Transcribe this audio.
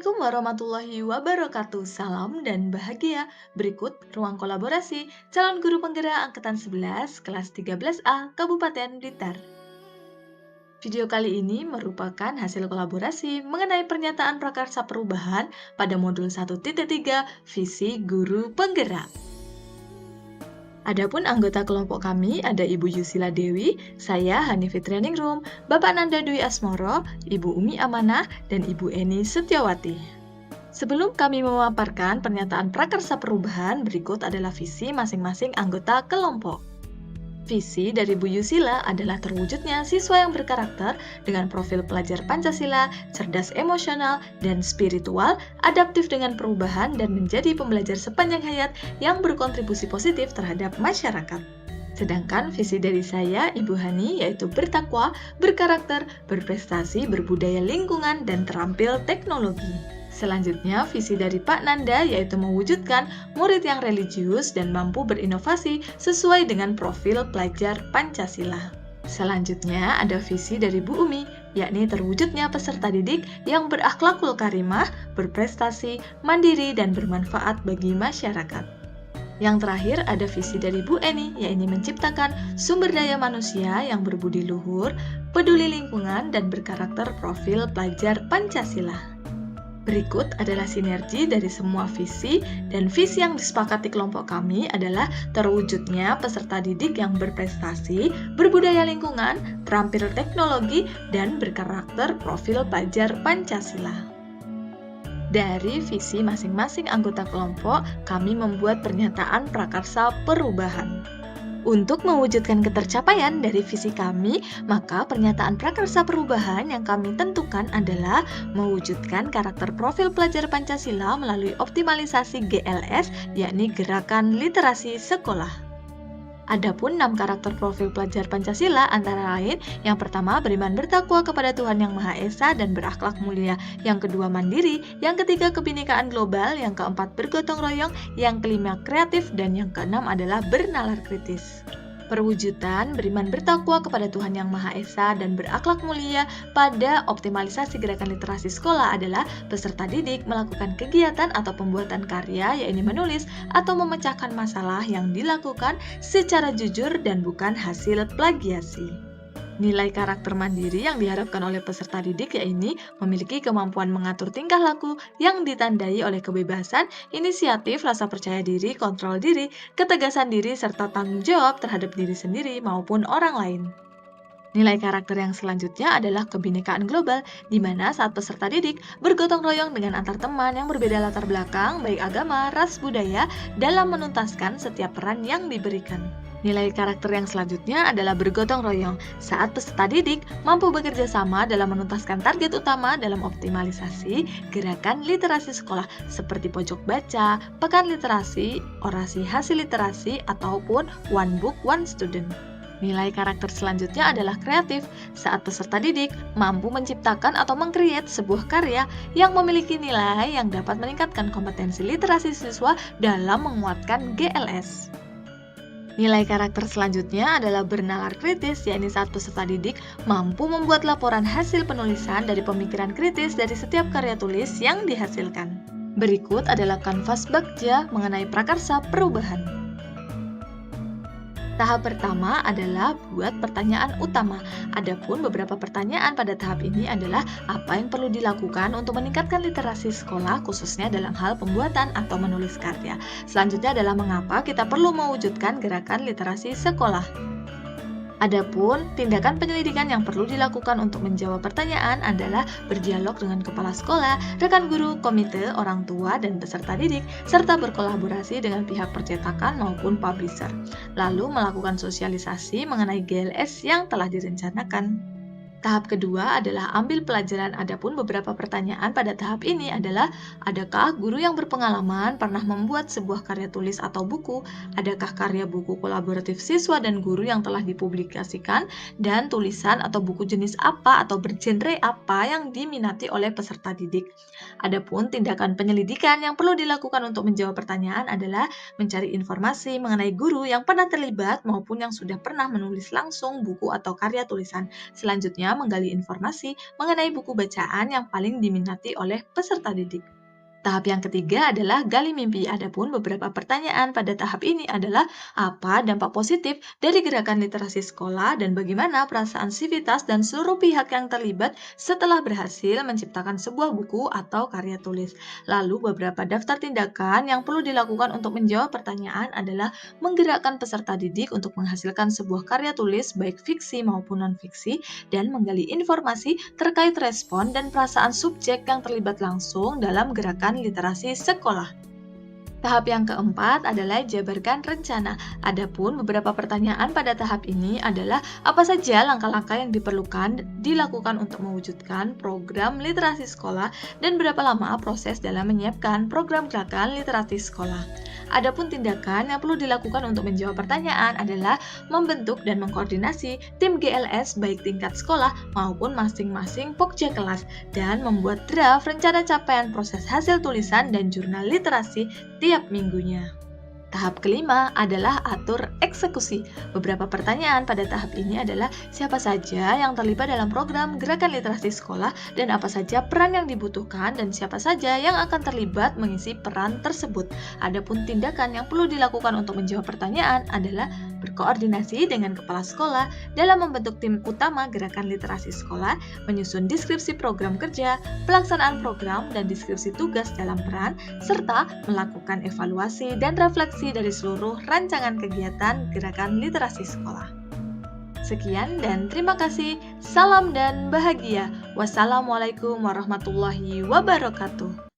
Assalamualaikum warahmatullahi wabarakatuh. Salam dan bahagia. Berikut ruang kolaborasi calon guru penggerak angkatan 11 kelas 13A Kabupaten Blitar. Video kali ini merupakan hasil kolaborasi mengenai pernyataan prakarsa perubahan pada modul 1.3 Visi Guru Penggerak. Adapun anggota kelompok kami ada Ibu Yusila Dewi, saya Hanifi Training Room, Bapak Nanda Dwi Asmoro, Ibu Umi Amanah, dan Ibu Eni Setiawati. Sebelum kami memaparkan pernyataan prakarsa perubahan, berikut adalah visi masing-masing anggota kelompok. Visi dari Bu Yusila adalah terwujudnya siswa yang berkarakter dengan profil pelajar Pancasila, cerdas emosional, dan spiritual, adaptif dengan perubahan, dan menjadi pembelajar sepanjang hayat yang berkontribusi positif terhadap masyarakat. Sedangkan visi dari saya, Ibu Hani, yaitu bertakwa, berkarakter, berprestasi, berbudaya lingkungan, dan terampil teknologi. Selanjutnya, visi dari Pak Nanda yaitu mewujudkan murid yang religius dan mampu berinovasi sesuai dengan profil pelajar Pancasila. Selanjutnya, ada visi dari Bu Umi, yakni terwujudnya peserta didik yang berakhlakul karimah, berprestasi, mandiri, dan bermanfaat bagi masyarakat. Yang terakhir ada visi dari Bu Eni, yaitu menciptakan sumber daya manusia yang berbudi luhur, peduli lingkungan, dan berkarakter profil pelajar Pancasila. Berikut adalah sinergi dari semua visi, dan visi yang disepakati kelompok kami adalah terwujudnya peserta didik yang berprestasi, berbudaya lingkungan, terampil teknologi, dan berkarakter profil pelajar Pancasila. Dari visi masing-masing anggota kelompok, kami membuat pernyataan prakarsa perubahan. Untuk mewujudkan ketercapaian dari visi kami, maka pernyataan prakarsa perubahan yang kami tentukan adalah mewujudkan karakter profil pelajar Pancasila melalui optimalisasi GLS, yakni Gerakan Literasi Sekolah. Adapun 6 karakter profil pelajar Pancasila antara lain, yang pertama beriman bertakwa kepada Tuhan Yang Maha Esa dan berakhlak mulia, yang kedua mandiri, yang ketiga kebinekaan global, yang keempat bergotong royong, yang kelima kreatif, dan yang keenam adalah bernalar kritis. Perwujudan beriman bertakwa kepada Tuhan Yang Maha Esa dan berakhlak mulia pada optimalisasi gerakan literasi sekolah adalah peserta didik melakukan kegiatan atau pembuatan karya, yaitu menulis atau memecahkan masalah yang dilakukan secara jujur dan bukan hasil plagiasi. Nilai karakter mandiri yang diharapkan oleh peserta didik yaitu memiliki kemampuan mengatur tingkah laku yang ditandai oleh kebebasan, inisiatif, rasa percaya diri, kontrol diri, ketegasan diri, serta tanggung jawab terhadap diri sendiri maupun orang lain. Nilai karakter yang selanjutnya adalah kebinekaan global, di mana saat peserta didik bergotong royong dengan antar teman yang berbeda latar belakang, baik agama, ras, budaya, dalam menuntaskan setiap peran yang diberikan. Nilai karakter yang selanjutnya adalah bergotong royong, saat peserta didik mampu bekerja sama dalam menuntaskan target utama dalam optimalisasi gerakan literasi sekolah, seperti pojok baca, pekan literasi, orasi hasil literasi, ataupun one book, one student. Nilai karakter selanjutnya adalah kreatif, saat peserta didik mampu menciptakan atau meng-create sebuah karya yang memiliki nilai yang dapat meningkatkan kompetensi literasi siswa dalam menguatkan GLS. Nilai karakter selanjutnya adalah bernalar kritis, yakni saat peserta didik mampu membuat laporan hasil penulisan dari pemikiran kritis dari setiap karya tulis yang dihasilkan. Berikut adalah kanvas bagja mengenai prakarsa perubahan. Tahap pertama adalah buat pertanyaan utama. Adapun beberapa pertanyaan pada tahap ini adalah apa yang perlu dilakukan untuk meningkatkan literasi sekolah khususnya dalam hal pembuatan atau menulis karya. Selanjutnya adalah mengapa kita perlu mewujudkan gerakan literasi sekolah. Adapun tindakan penyelidikan yang perlu dilakukan untuk menjawab pertanyaan adalah berdialog dengan kepala sekolah, rekan guru, komite, orang tua, dan peserta didik, serta berkolaborasi dengan pihak percetakan maupun publisher. Lalu melakukan sosialisasi mengenai GLS yang telah direncanakan. Tahap kedua adalah ambil pelajaran. Adapun beberapa pertanyaan pada tahap ini adalah, adakah guru yang berpengalaman pernah membuat sebuah karya tulis atau buku? Adakah karya buku kolaboratif siswa dan guru yang telah dipublikasikan? Dan tulisan atau buku jenis apa atau bergenre apa yang diminati oleh peserta didik? Adapun tindakan penyelidikan yang perlu dilakukan untuk menjawab pertanyaan adalah mencari informasi mengenai guru yang pernah terlibat maupun yang sudah pernah menulis langsung buku atau karya tulisan. Selanjutnya, selanjutnya menggali informasi mengenai buku bacaan yang paling diminati oleh peserta didik. Tahap yang ketiga adalah gali mimpi. Adapun beberapa pertanyaan pada tahap ini adalah apa dampak positif dari gerakan literasi sekolah dan bagaimana perasaan sivitas dan seluruh pihak yang terlibat setelah berhasil menciptakan sebuah buku atau karya tulis. Lalu beberapa daftar tindakan yang perlu dilakukan untuk menjawab pertanyaan adalah menggerakkan peserta didik untuk menghasilkan sebuah karya tulis baik fiksi maupun non-fiksi dan menggali informasi terkait respon dan perasaan subjek yang terlibat langsung dalam gerakan literasi sekolah. Tahap yang keempat adalah jabarkan rencana. Adapun beberapa pertanyaan pada tahap ini adalah apa saja langkah-langkah yang dilakukan untuk mewujudkan program literasi sekolah dan berapa lama proses dalam menyiapkan program gerakan literasi sekolah. Adapun tindakan yang perlu dilakukan untuk menjawab pertanyaan adalah membentuk dan mengkoordinasi tim GLS baik tingkat sekolah maupun masing-masing pokja kelas dan membuat draft rencana capaian proses hasil tulisan dan jurnal literasi tiap minggunya. Tahap kelima adalah atur eksekusi. Beberapa pertanyaan pada tahap ini adalah siapa saja yang terlibat dalam program gerakan literasi sekolah dan apa saja peran yang dibutuhkan dan siapa saja yang akan terlibat mengisi peran tersebut. Adapun tindakan yang perlu dilakukan untuk menjawab pertanyaan adalah berkoordinasi dengan kepala sekolah dalam membentuk tim utama gerakan literasi sekolah, menyusun deskripsi program kerja, pelaksanaan program dan deskripsi tugas dalam peran, serta melakukan evaluasi dan refleksi dari seluruh rancangan kegiatan gerakan literasi sekolah. Sekian dan terima kasih. Salam dan bahagia. Wassalamualaikum warahmatullahi wabarakatuh.